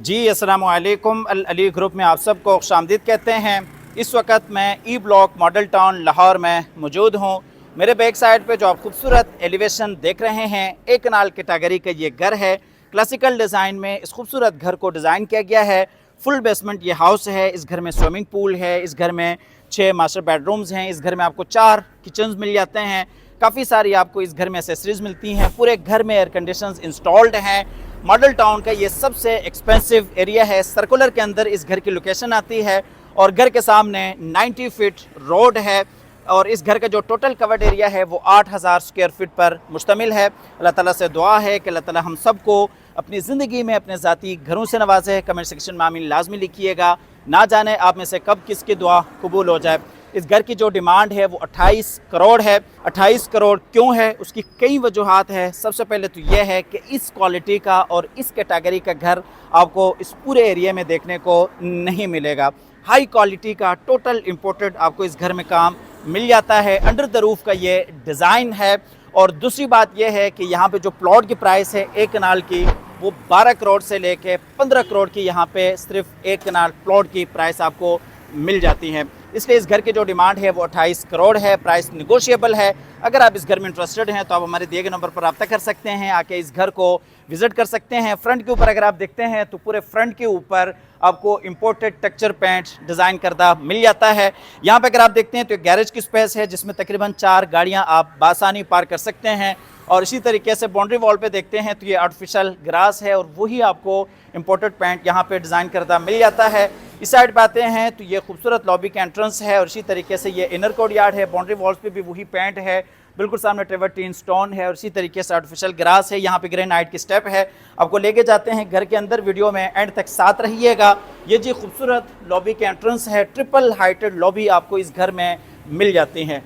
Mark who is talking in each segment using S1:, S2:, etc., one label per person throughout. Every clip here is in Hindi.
S1: जी अस्सलाम वालेकुम। अल अली ग्रुप में आप सबको खुशामदीद कहते हैं। इस वक्त मैं E block model town Lahore में मौजूद हूँ। मेरे बैक साइड पे जो आप खूबसूरत एलिवेशन देख रहे हैं, एक कनाल कैटेगरी का ये घर है। क्लासिकल डिज़ाइन में इस खूबसूरत घर को डिज़ाइन किया गया है। फुल बेसमेंट ये हाउस है। इस घर में स्विमिंग पूल है। इस घर में 6 मास्टर बेडरूम्स हैं। इस घर में आपको 4 किचन्स मिल जाते हैं। काफ़ी सारी आपको इस घर में एसेसरीज मिलती हैं। पूरे घर में एयर कंडीशंस इंस्टॉल्ड हैं। मॉडल टाउन का ये सबसे एक्सपेंसिव एरिया है। सर्कुलर के अंदर इस घर की लोकेशन आती है और घर के सामने 90 फीट रोड है और इस घर का जो टोटल कवर्ड एरिया है वो 8000 स्क्वायर फीट पर मुश्तमिल है। अल्लाह ताला से दुआ है कि अल्लाह ताला हम सबको अपनी ज़िंदगी में अपने ज़ाती घरों से नवाजे। कमेंट सेक्शन में आमीन लाजमी लिखिएगा। ना जाने आप में से कब किसकी दुआ कबूल हो जाए। इस घर की जो डिमांड है वो 28 करोड़ है। 28 करोड़ क्यों है, उसकी कई वजूहात है। सबसे पहले तो यह है कि इस क्वालिटी का और इस कैटेगरी का घर आपको इस पूरे एरिया में देखने को नहीं मिलेगा। हाई क्वालिटी का टोटल इम्पोर्टेड आपको इस घर में काम मिल जाता है। अंडर द रूफ का ये डिज़ाइन है। और दूसरी बात यह है कि यहाँ पे जो प्लॉट की प्राइस है एक कनाल की, वो 12 करोड़ से लेके 15 करोड़ की यहाँ पे सिर्फ एक कनाल प्लॉट की प्राइस आपको मिल जाती है। इसलिए इस घर की जो डिमांड है वो 28 करोड़ है। प्राइस निगोशिएबल है। अगर आप इस घर में इंटरेस्टेड हैं तो आप हमारे दिए गए नंबर पर रब्ता कर सकते हैं, आके इस घर को विज़िट कर सकते हैं। फ्रंट के ऊपर अगर आप देखते हैं तो पूरे फ्रंट के ऊपर आपको इम्पोर्टेड टेक्सचर पेंट डिज़ाइन करदा मिल जाता है। यहाँ पे अगर आप देखते हैं तो एक गैरेज की स्पेस है जिसमें तकरीबन 4 गाड़ियाँ आप बासानी पार्क कर सकते हैं। और इसी तरीके से बाउंड्री वॉल पे देखते हैं तो ये आर्टिफिशियल ग्रास है और वही आपको इम्पोर्टेड पेंट यहाँ पे डिज़ाइन करदा मिल जाता है। इस साइड पे आते हैं तो ये खूबसूरत लॉबी का एंट्रेंस है और इसी तरीके से ये इनर कोर्ट यार्ड है। बाउंड्री वॉल्स पे भी वही पेंट है। बिल्कुल सामने ट्रेवर्टीन स्टोन है और इसी तरीके से आर्टिफिशियल ग्रास है। यहाँ पे ग्रेनाइट की स्टेप है। आपको लेके जाते हैं घर के अंदर। वीडियो में एंड तक साथ रहिएगा। ये जी खूबसूरत लॉबी के एंट्रेंस है। ट्रिपल हाइटेड लॉबी आपको इस घर में मिल जाती है।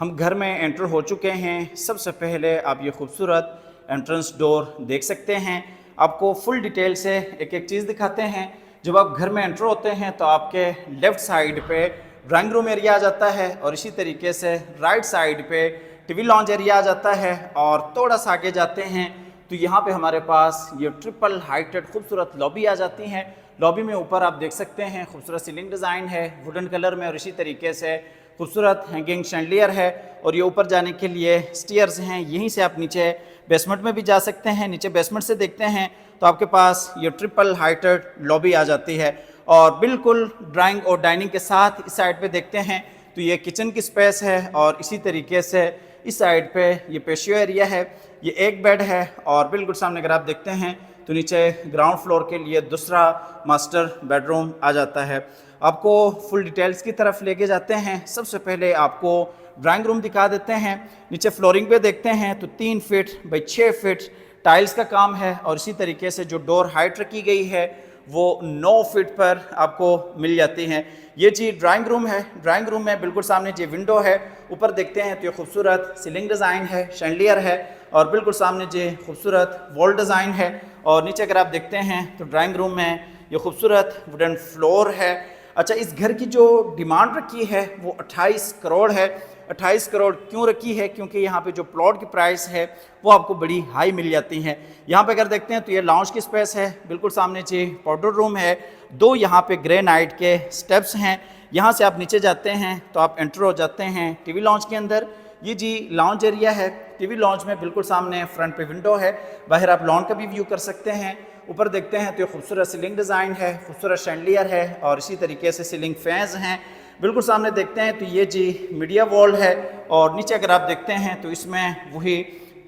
S1: हम घर में एंटर हो चुके हैं। सबसे पहले आप ये खूबसूरत एंट्रेंस डोर देख सकते हैं। आपको फुल डिटेल से एक एक चीज़ दिखाते हैं। जब आप घर में एंटर होते हैं तो आपके लेफ़्ट साइड पे ड्राइंग रूम एरिया आ जाता है और इसी तरीके से राइट साइड पे टीवी लॉन्ज एरिया आ जाता है। और थोड़ा सा आगे जाते हैं तो यहाँ पे हमारे पास ये ट्रिपल हाइटेड खूबसूरत लॉबी आ जाती हैं। लॉबी में ऊपर आप देख सकते हैं खूबसूरत सीलिंग डिज़ाइन है वुडन कलर में और इसी तरीके से खूबसूरत हैंगिंग शैंडलियर है। और ये ऊपर जाने के लिए स्टेयर्स हैं। यहीं से आप नीचे बेसमेंट में भी जा सकते हैं। नीचे बेसमेंट से देखते हैं तो आपके पास ये ट्रिपल हाइटेड लॉबी आ जाती है और बिल्कुल ड्राइंग और डाइनिंग के साथ इस साइड पे देखते हैं तो ये किचन की स्पेस है। और इसी तरीके से इस साइड पे ये पेशियो एरिया है। ये एक बेड है और बिल्कुल सामने अगर आप देखते हैं तो नीचे ग्राउंड फ्लोर के लिए दूसरा मास्टर बेडरूम आ जाता है। आपको फुल डिटेल्स की तरफ लेके जाते हैं। सबसे पहले आपको ड्राइंग रूम दिखा देते हैं। नीचे फ्लोरिंग पे देखते हैं तो 3 फीट बाई 6 फीट टाइल्स का काम है और इसी तरीके से जो डोर हाइट रखी गई है वो 9 फीट पर आपको मिल जाती हैं। ये जी ड्राइंग रूम है। ड्राइंग रूम में बिल्कुल सामने जी विंडो है। ऊपर देखते हैं तो ये खूबसूरत सीलिंग डिज़ाइन है, शैंडलियर है और बिल्कुल सामने जी खूबसूरत वॉल डिज़ाइन है। और नीचे अगर आप देखते हैं तो ड्राइंग रूम में ये खूबसूरत वुडन फ्लोर है। अच्छा, इस घर की जो डिमांड रखी है वो 28 करोड़ है। 28 करोड़ क्यों रखी है? क्योंकि यहाँ पे जो प्लॉट की प्राइस है वो आपको बड़ी हाई मिल जाती हैं। यहाँ पे अगर देखते हैं तो ये लाउंज की स्पेस है। बिल्कुल सामने जी पाउडर रूम है। 2 यहाँ पे ग्रेनाइट के स्टेप्स हैं। यहाँ से आप नीचे जाते हैं तो आप एंटर हो जाते हैं टीवी लॉन्च के अंदर। ये जी लॉन्च एरिया है। टीवी लॉन्च में बिल्कुल सामने फ्रंट पे विंडो है। बाहर आप लॉन का भी व्यू कर सकते हैं। ऊपर देखते हैं तो ये खूबसूरत सीलिंग डिज़ाइन है, खूबसूरत शैंडलियर है और इसी तरीके से सीलिंग फैंस हैं। बिल्कुल सामने देखते हैं तो ये जी मीडिया वॉल है। और नीचे अगर आप देखते हैं तो इसमें वही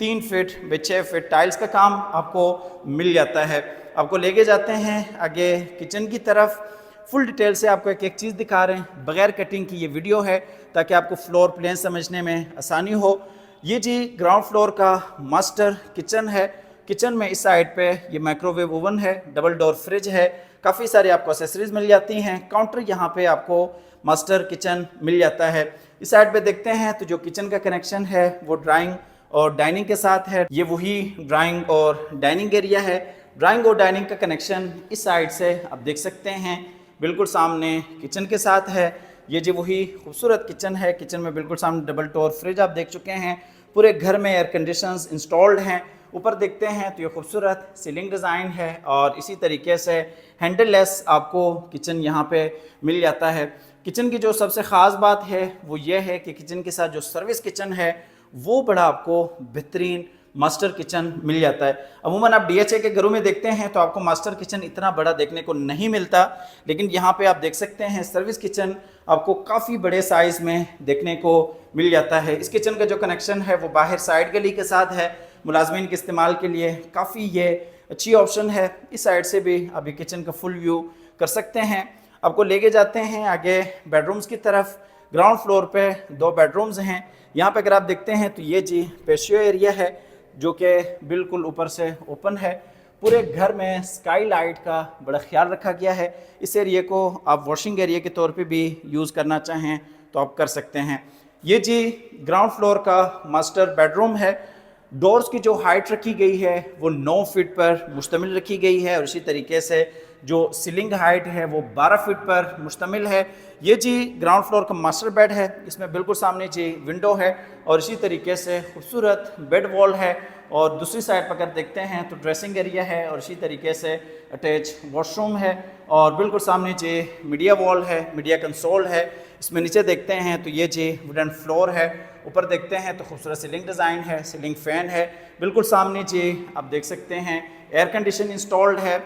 S1: 3 फीट बाई 6 फीट टाइल्स का काम आपको मिल जाता है। आपको लेके जाते हैं आगे किचन की तरफ। फुल डिटेल से आपको एक एक चीज़ दिखा रहे हैं। बगैर कटिंग की ये वीडियो है ताकि आपको फ्लोर प्लान समझने में आसानी हो। ये जी ग्राउंड फ्लोर का मास्टर किचन है। किचन में इस साइड पे ये माइक्रोवेव ओवन है, डबल डोर फ्रिज है। काफ़ी सारी आपको एक्सेसरीज मिल जाती हैं। काउंटर यहाँ पे आपको मास्टर किचन मिल जाता है। इस साइड पे देखते हैं तो जो किचन का कनेक्शन है वो ड्राइंग और डाइनिंग के साथ है। ये वही ड्राइंग और डाइनिंग एरिया है। ड्राइंग और डाइनिंग का कनेक्शन इस साइड से आप देख सकते हैं बिल्कुल सामने किचन के साथ है। ये जो वही खूबसूरत किचन है। किचन में बिल्कुल सामने डबल डोर फ्रिज आप देख चुके हैं। पूरे घर में एयर कंडीशंस इंस्टॉल्ड हैं ऊपर देखते हैं तो ये खूबसूरत सीलिंग डिज़ाइन है और इसी तरीके से हैंडल लेस आपको किचन यहाँ पे मिल जाता है। किचन की जो सबसे ख़ास बात है वो ये है कि किचन के साथ जो सर्विस किचन है वो बड़ा आपको बेहतरीन मास्टर किचन मिल जाता है। अमूमन आप DHA के घरों में देखते हैं तो आपको मास्टर किचन इतना बड़ा देखने को नहीं मिलता, लेकिन यहाँ पे आप देख सकते हैं सर्विस किचन आपको काफ़ी बड़े साइज़ में देखने को मिल जाता है। इस किचन का जो कनेक्शन है वो बाहर साइड गली के साथ है, मुलाजमीन के इस्तेमाल के लिए काफ़ी ये अच्छी ऑप्शन है। इस साइड से भी आप ये किचन का फुल व्यू कर सकते हैं। आपको लेके जाते हैं आगे बेडरूम्स की तरफ। ग्राउंड फ्लोर पे 2 बेडरूम्स हैं। यहाँ पे अगर आप देखते हैं तो ये जी पेशियो एरिया है जो कि बिल्कुल ऊपर से ओपन है। पूरे घर में स्काई लाइट का बड़ा ख्याल रखा गया है। इस एरिया को आप वॉशिंग एरिया के तौर पे भी यूज़ करना चाहें तो आप कर सकते हैं। ये जी ग्राउंड फ्लोर का मास्टर बेडरूम है। डोर्स की जो हाइट रखी गई है वो 9 फीट पर मुश्तमिल रखी गई है और इसी तरीके से जो सीलिंग हाइट है वो 12 फीट पर मुश्तमिल है। ये जी ग्राउंड फ्लोर का मास्टर बेड है। इसमें बिल्कुल सामने जी विंडो है और इसी तरीके से खूबसूरत बेड वॉल है और दूसरी साइड पर अगर देखते हैं तो ड्रेसिंग एरिया है और इसी तरीके से अटैच वॉशरूम है और बिल्कुल सामने जी मीडिया वॉल है, मीडिया कंसोल है। इसमें नीचे देखते हैं तो ये जी वुडन फ्लोर है। ऊपर देखते हैं तो खूबसूरत सीलिंग डिज़ाइन है, सीलिंग फ़ैन है। बिल्कुल सामने जी आप देख सकते हैं एयर कंडीशन इंस्टॉल्ड है।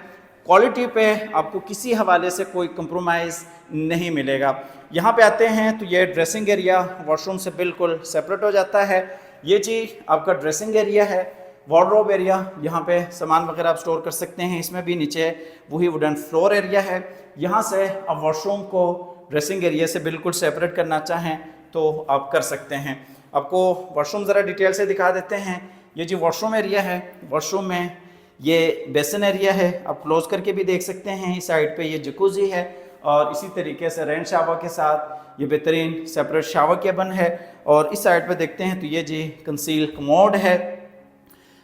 S1: क्वालिटी पे आपको किसी हवाले से कोई कंप्रोमाइज़ नहीं मिलेगा। यहाँ पे आते हैं तो ये ड्रेसिंग एरिया वॉशरूम से बिल्कुल सेपरेट हो जाता है। ये जी आपका ड्रेसिंग एरिया है। वार्डरोब एरिया, यहाँ पे सामान वगैरह आप स्टोर कर सकते हैं। इसमें भी नीचे वही वुडन फ्लोर एरिया है। यहाँ से आप वॉशरूम को ड्रेसिंग एरिया से बिल्कुल सेपरेट करना चाहें तो आप कर सकते हैं। आपको वॉशरूम ज़रा डिटेल से दिखा देते हैं। ये जी वॉशरूम एरिया है। वॉशरूम में ये बेसिन एरिया है, आप क्लोज करके भी देख सकते हैं। इस साइड पे ये जकूज़ी है और इसी तरीके से रेन शावर के साथ ये बेहतरीन सेपरेट शावर केबिन है। और इस साइड पे देखते हैं तो ये जी कंसील कमोड है।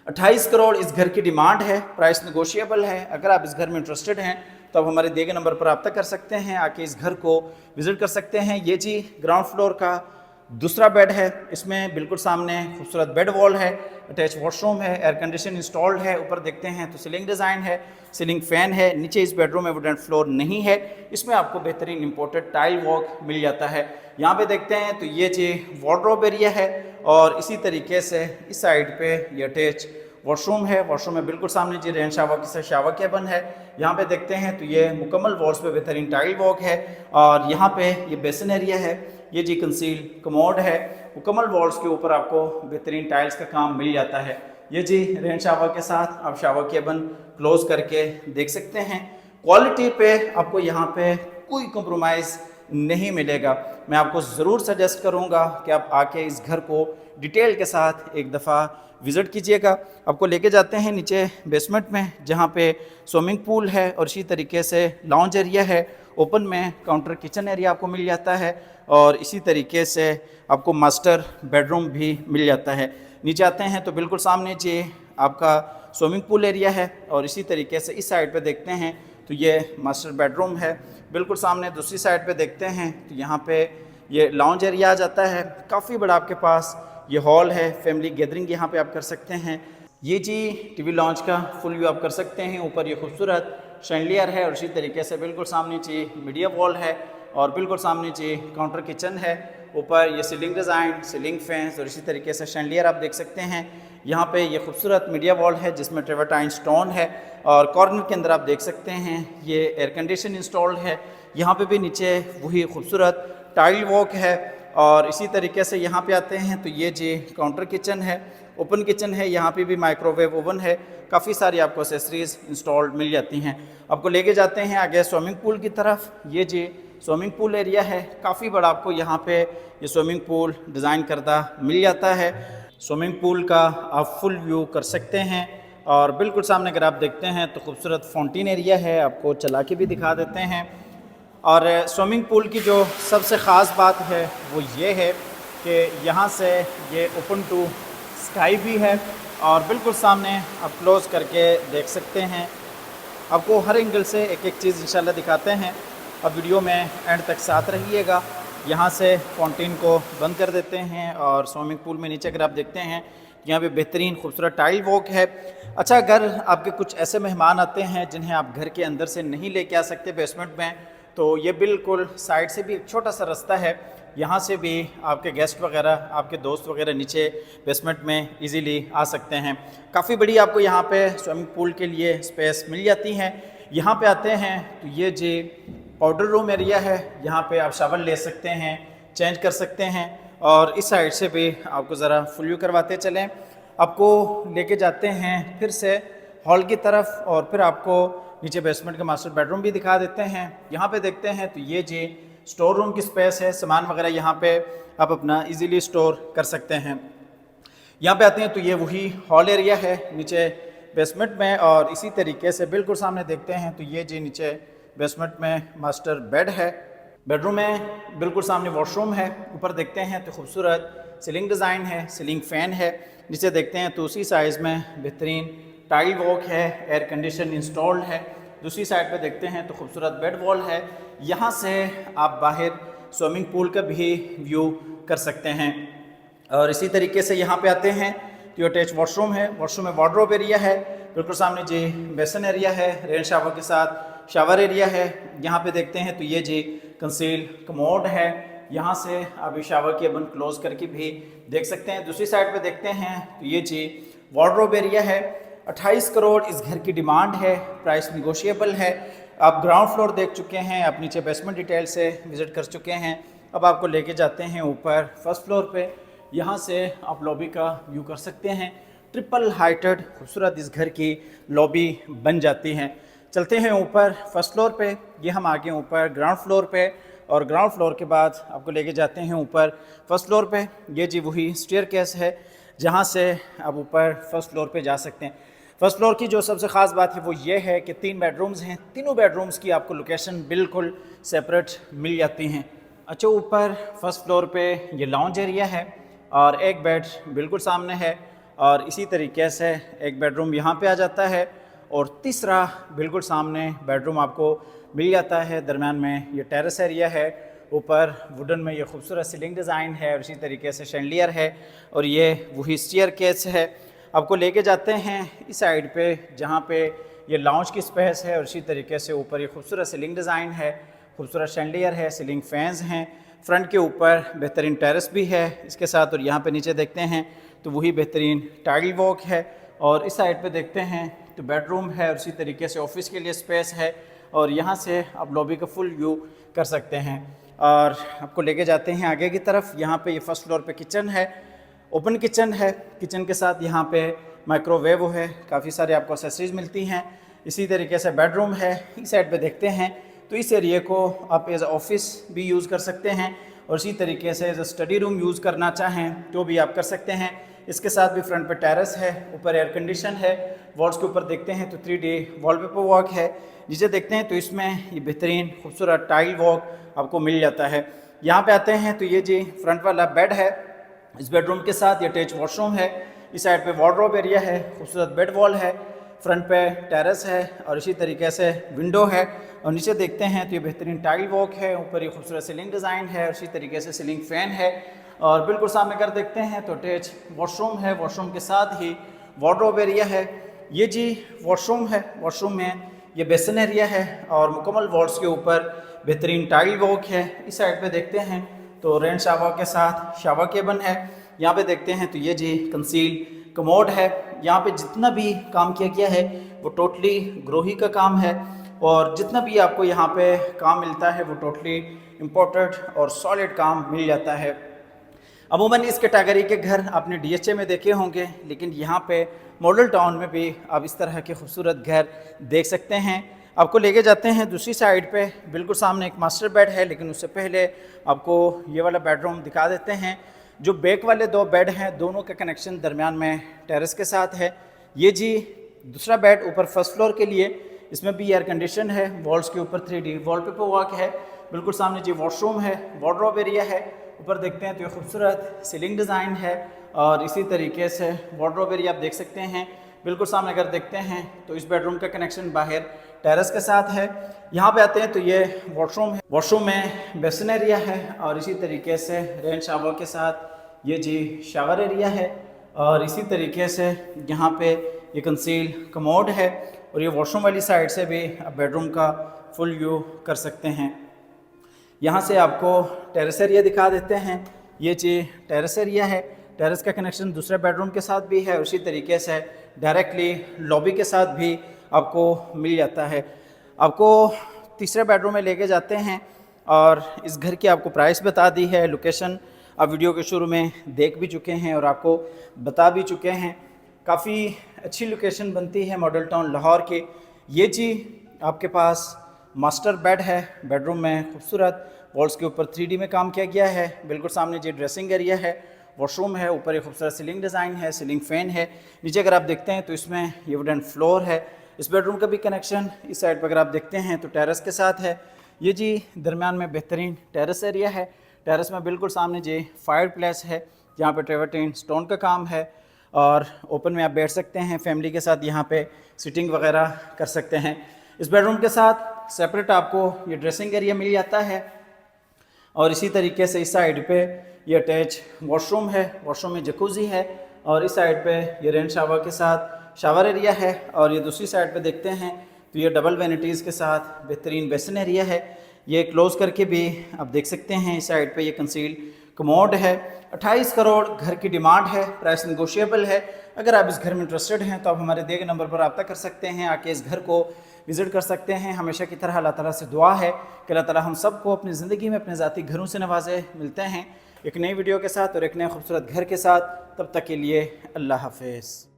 S1: 28 करोड़ इस घर की डिमांड है, प्राइस नेगोशिएबल है। अगर आप इस घर में इंटरेस्टेड हैं तो आप हमारे दिए गए नंबर पर रब्ता कर सकते हैं, आके इस घर को विज़िट कर सकते हैं। ये जी ग्राउंड फ्लोर का दूसरा बेड है। इसमें बिल्कुल सामने खूबसूरत बेड वॉल है, अटैच वॉशरूम है, एयर कंडीशन इंस्टॉल्ड है। ऊपर देखते हैं तो सीलिंग डिज़ाइन है, सीलिंग फ़ैन है। नीचे इस बेडरूम में वुडन फ्लोर नहीं है। इसमें आपको बेहतरीन इंपोर्टेड टाइल वॉक मिल जाता है। यहाँ पे देखते हैं तो ये जी वार्डरोब एरिया है और इसी तरीके से इस साइड पे ये अटैच वॉशरूम है। वॉशरूम में बिल्कुल सामने जी रेन शावर के साथ शावर केबिन है। यहाँ पे देखते हैं तो ये मुकम्मल वॉल्स पे बेहतरीन टाइल वॉक है और यहाँ पे ये बेसिन एरिया है। ये जी कंसील कमोड है। मुकम्मल वॉल्स के ऊपर आपको बेहतरीन टाइल्स का काम मिल जाता है। ये जी रेन शावर के साथ आप शावर केबिन क्लोज करके देख सकते हैं। क्वालिटी पे आपको यहाँ पे कोई कंप्रोमाइज़ नहीं मिलेगा। मैं आपको ज़रूर सजेस्ट करूँगा कि आप आके इस घर को डिटेल के साथ एक दफ़ा विज़िट कीजिएगा। आपको लेके जाते हैं नीचे बेसमेंट में जहाँ पे स्विमिंग पूल है और इसी तरीके से लॉन्ज एरिया है। ओपन में काउंटर किचन एरिया आपको मिल जाता है और इसी तरीके से आपको मास्टर बेडरूम भी मिल जाता है। नीचे आते हैं तो बिल्कुल सामने जी आपका स्विमिंग पूल एरिया है और इसी तरीके से इस साइड पे देखते हैं तो ये मास्टर बेडरूम है। बिल्कुल सामने दूसरी साइड पे देखते हैं तो यहाँ पे ये लॉन्ज एरिया आ जाता है। काफ़ी बड़ा आपके पास ये हॉल है, फैमिली गैदरिंग यहाँ पे आप कर सकते हैं। ये जी टीवी लॉन्च का फुल व्यू आप कर सकते हैं। ऊपर ये खूबसूरत शैंडलियर है और इसी तरीके से बिल्कुल सामने जी मीडिया वॉल है और बिल्कुल सामने जी काउंटर किचन है। ऊपर ये सीलिंग डिज़ाइन, सीलिंग फैंस और इसी तरीके से शैंडलियर आप देख सकते हैं। यहाँ पे ये खूबसूरत मीडिया वॉल है जिसमें ट्रेवर्टाइन स्टोन है और कॉर्नर के अंदर आप देख सकते हैं ये एयर कंडीशन इंस्टॉल्ड है। यहाँ पे भी नीचे वही खूबसूरत टाइल वॉक है और इसी तरीके से यहाँ पे आते हैं तो ये जी काउंटर किचन है, ओपन किचन है। यहाँ पे भी माइक्रोवेव ओवन है। काफ़ी सारी आपको एक्सेसरीज़ इंस्टॉल्ड मिल जाती हैं। आपको लेके जाते हैं आगे स्विमिंग पूल की तरफ। ये जी स्विमिंग पूल एरिया है। काफ़ी बड़ा आपको यहाँ पे ये स्विमिंग पूल डिज़ाइन करदा मिल जाता है। स्विमिंग पूल का आप फुल व्यू कर सकते हैं और बिल्कुल सामने अगर आप देखते हैं तो खूबसूरत फाउंटेन एरिया है। आपको चला के भी दिखा देते हैं। और स्विमिंग पूल की जो सबसे ख़ास बात है वो ये है कि यहाँ से ये ओपन टू स्काई भी है और बिल्कुल सामने आप क्लोज करके देख सकते हैं। आपको हर एंगल से एक एक चीज़ इंशाल्लाह दिखाते हैं। अब वीडियो में एंड तक साथ रहिएगा। यहाँ से फाउंटेन को बंद कर देते हैं और स्विमिंग पूल में नीचे अगर आप देखते हैं यहाँ पे बेहतरीन खूबसूरत टाइल वॉक है। अच्छा, अगर आपके कुछ ऐसे मेहमान आते हैं जिन्हें आप घर के अंदर से नहीं लेके आ सकते बेसमेंट में, तो ये बिल्कुल साइड से भी एक छोटा सा रास्ता है, यहाँ से भी आपके गेस्ट वगैरह, आपके दोस्त वगैरह नीचे बेसमेंट में इजीली आ सकते हैं। काफ़ी बड़ी आपको यहाँ पे स्विमिंग पूल के लिए स्पेस मिल जाती है। यहाँ पे आते हैं तो ये जी पाउडर रूम एरिया है, यहाँ पे आप शावर ले सकते हैं, चेंज कर सकते हैं। और इस साइड से भी आपको ज़रा फुल व्यू करवाते चलें, आपको लेके जाते हैं फिर से हॉल की तरफ और फिर आपको नीचे बेसमेंट का मास्टर बेडरूम भी दिखा देते हैं। यहाँ पे देखते हैं तो ये जी स्टोर रूम की स्पेस है, सामान वगैरह यहाँ पे आप अपना इजीली स्टोर कर सकते हैं। यहाँ पे आते हैं तो ये वही हॉल एरिया है नीचे बेसमेंट में, और इसी तरीके से बिल्कुल सामने देखते हैं तो ये जी नीचे बेसमेंट में मास्टर बेड है। बेडरूम में बिल्कुल सामने वॉशरूम है। ऊपर देखते हैं तो खूबसूरत सीलिंग डिज़ाइन है, सीलिंग फ़ैन है। नीचे देखते हैं तो उसी साइज़ में बेहतरीन टाइल वॉक है, एयर कंडीशन इंस्टॉल्ड है। दूसरी साइड पे देखते हैं तो खूबसूरत बेड वॉल है। यहाँ से आप बाहर स्विमिंग पूल का भी व्यू कर सकते हैं। और इसी तरीके से यहाँ पे आते हैं तो अटैच वॉशरूम है। वॉशरूम में वार्डरोब एरिया है, बिल्कुल सामने जी बेसन एरिया है, रेन शावर के साथ शावर एरिया है। यहाँ पे देखते हैं तो ये जी कंसील कमोड है, यहाँ से आप शावर की बंद क्लोज करके भी देख सकते हैं। दूसरी साइड पे देखते हैं तो ये जी वार्डरोब एरिया है। 28 करोड़ इस घर की डिमांड है, प्राइस निगोशिएबल है। आप ग्राउंड फ्लोर देख चुके हैं, आप नीचे बेसमेंट डिटेल से विज़िट कर चुके हैं। अब आपको लेके जाते हैं ऊपर फर्स्ट फ्लोर पे, यहाँ से आप लॉबी का व्यू कर सकते हैं। ट्रिपल हाइटेड खूबसूरत इस घर की लॉबी बन जाती है। चलते हैं ऊपर फर्स्ट फ्लोर पे, ये हम आगे ऊपर ग्राउंड फ्लोर पे, और ग्राउंड फ्लोर के बाद आपको लेके जाते हैं ऊपर फर्स्ट फ्लोर पे। ये जी वही स्टेयरकेस है जहाँ से आप ऊपर फर्स्ट फ्लोर पे जा सकते हैं। फर्स्ट फ्लोर की जो सबसे ख़ास बात है वो ये है कि 3 बेडरूम्स हैं। तीनों बेडरूम्स की आपको लोकेशन बिल्कुल सेपरेट मिल जाती हैं। अच्छा, ऊपर फर्स्ट फ्लोर पे ये लॉन्ज एरिया है और एक बेड बिल्कुल सामने है, और इसी तरीके से एक बेडरूम यहाँ पे आ जाता है, और तीसरा बिल्कुल सामने बेडरूम आपको मिल जाता है। दरम्यान में ये टेरेस एरिया है, ऊपर वुडन में ये खूबसूरत सीलिंग डिज़ाइन है, और इसी तरीके से शैंडलियर है, और ये वही स्टेयरकेस है। आपको लेके जाते हैं इस साइड पे जहाँ पे ये लाउंज की स्पेस है, और इसी तरीके से ऊपर ये खूबसूरत सीलिंग डिज़ाइन है, खूबसूरत शैंडलियर है, सीलिंग फैंस हैं। फ्रंट के ऊपर बेहतरीन टेरेस भी है इसके साथ, और यहाँ पे नीचे देखते हैं तो वही बेहतरीन टाइल वॉक है। और इस साइड पे देखते हैं तो बेडरूम है, और इसी तरीके से ऑफिस के लिए स्पेस है, और यहाँ से आप लॉबी का फुल व्यू कर सकते हैं। और आपको लेके जाते हैं आगे की तरफ। यहाँ पे ये फर्स्ट फ्लोर पे किचन है, ओपन किचन है। किचन के साथ यहाँ पे माइक्रोवेव है, काफ़ी सारे आपको एक्सेसरीज मिलती हैं। इसी तरीके से बेडरूम है। इस साइड पे देखते हैं तो इस एरिया को आप एज ऑफिस भी यूज़ कर सकते हैं, और इसी तरीके से एज स्टडी रूम यूज़ करना चाहें तो भी आप कर सकते हैं। इसके साथ भी फ्रंट पे टेरेस है, ऊपर एयर कंडीशन है। वॉल्स के ऊपर देखते हैं तो 3D वॉलपेपर वॉक है। नीचे देखते हैं तो इसमें ये बेहतरीन खूबसूरत टाइल वॉक आपको मिल जाता है। यहाँ पे आते हैं तो ये जी फ्रंट वाला बेड है। इस बेडरूम के साथ ये अटैच वॉशरूम है। इस साइड पे वार्डरोब एरिया है, खूबसूरत बेड वॉल है, फ्रंट पे टेरेस है, और इसी तरीके से विंडो है। और नीचे देखते हैं तो ये बेहतरीन टाइल वॉक है, ऊपर ये खूबसूरत सीलिंग डिज़ाइन है, और इसी तरीके से सीलिंग फ़ैन है। और बिल्कुल सामने कर देखते हैं तो अटैच वॉशरूम है, वॉशरूम के साथ ही वार्डरोब एरिया है। ये जी वॉशरूम है, वॉशरूम में ये बेसन एरिया है, और मुकम्मल वॉल्स के ऊपर बेहतरीन टाइल वॉक है। इस साइड पे देखते हैं तो रेन शावर के साथ शावर केबन है। यहाँ पे देखते हैं तो ये जी कंसील कमोड है। यहाँ पे जितना भी काम किया गया है वो टोटली ग्रोही का काम है, और जितना भी आपको यहाँ पे काम मिलता है वो टोटली इम्पोर्टेड और सॉलिड काम मिल जाता है। अमूमन इस कैटेगरी के घर आपने DHA में देखे होंगे, लेकिन यहाँ पे मॉडल टाउन में भी आप इस तरह के खूबसूरत घर देख सकते हैं। आपको लेके जाते हैं दूसरी साइड पे, बिल्कुल सामने एक मास्टर बेड है, लेकिन उससे पहले आपको ये वाला बेडरूम दिखा देते हैं। जो बैक वाले 2 बेड हैं, दोनों का कनेक्शन दरमियान में टेरेस के साथ है। ये जी दूसरा बेड ऊपर फर्स्ट फ्लोर के लिए, इसमें भी एयर कंडीशन है, वॉल्स के ऊपर 3D वॉलपेपर वॉक है। बिल्कुल सामने जी वॉशरूम है, वार्डरोब एरिया है। ऊपर देखते हैं तो ये खूबसूरत सीलिंग डिज़ाइन है, और इसी तरीके से वार्डरोब एरिया आप देख सकते हैं। बिल्कुल सामने अगर देखते हैं तो इस बेडरूम का कनेक्शन बाहर टेरेस के साथ है। यहाँ पे आते हैं तो ये वॉशरूम है, वॉशरूम में बेसन एरिया है, और इसी तरीके से रेन शावर के साथ ये जी शावर एरिया है। और इसी तरीके से यहाँ पे ये कंसील कमोड है और ये वॉशरूम वाली साइड से भी आप बेडरूम का फुल व्यू कर सकते हैं। यहाँ से आपको टेरेस एरिया दिखा देते हैं। ये जी टेरेस एरिया है। टेरेस का कनेक्शन दूसरे बेडरूम के साथ भी है और उसी तरीके से डायरेक्टली लॉबी के साथ भी आपको मिल जाता है। आपको तीसरे बेडरूम में लेके जाते हैं और इस घर की आपको प्राइस बता दी है। लोकेशन आप वीडियो के शुरू में देख भी चुके हैं और आपको बता भी चुके हैं। काफ़ी अच्छी लोकेशन बनती है मॉडल टाउन लाहौर की। ये जी आपके पास मास्टर बेड है। बेडरूम में खूबसूरत वॉल्स के ऊपर 3D में काम किया गया है। बिल्कुल सामने जी ड्रेसिंग एरिया है, वॉशरूम है, ऊपर एक खूबसूरत सीलिंग डिज़ाइन है, सीलिंग फ़ैन है। नीचे अगर आप देखते हैं तो इसमें ये वुडन फ्लोर है। इस बेडरूम का भी कनेक्शन इस साइड पर अगर आप देखते हैं तो टेरेस के साथ है। ये जी दरमियान में बेहतरीन टेरेस एरिया है। टेरेस में बिल्कुल सामने जी फायर प्लेस है जहाँ पर ट्रेवर्टीन स्टोन का काम है और ओपन में आप बैठ सकते हैं फैमिली के साथ, यहाँ पे सिटिंग वगैरह कर सकते हैं। इस बेडरूम के साथ सेपरेट आपको ये ड्रेसिंग एरिया मिल जाता है और इसी तरीके से इस साइड पे ये अटैच वॉशरूम है। वॉशरूम में जकूज़ी है और इस साइड पे ये रेन शावर के साथ शावर एरिया है और ये दूसरी साइड पे देखते हैं तो ये डबल वैनिटीज़ के साथ बेहतरीन बेसिन एरिया है। ये क्लोज़ करके भी आप देख सकते हैं। इस साइड पे ये कंसील कमोड है। 28 करोड़ घर की डिमांड है। प्राइस नेगोशिएबल है। अगर आप इस घर में इंटरेस्टेड हैं तो आप हमारे दिए गए नंबर पर रब्ता कर सकते हैं, आके इस घर को विज़िट कर सकते हैं। हमेशा की तरह अल्लाह ताला से दुआ है कि अल्लाह ताला हम सबको अपनी ज़िंदगी में अपने ज़ाती घरों से नवाजे। मिलते हैं एक नई वीडियो के साथ और एक नए खूबसूरत घर के साथ। तब तक के लिए अल्लाह हाफ़िज़।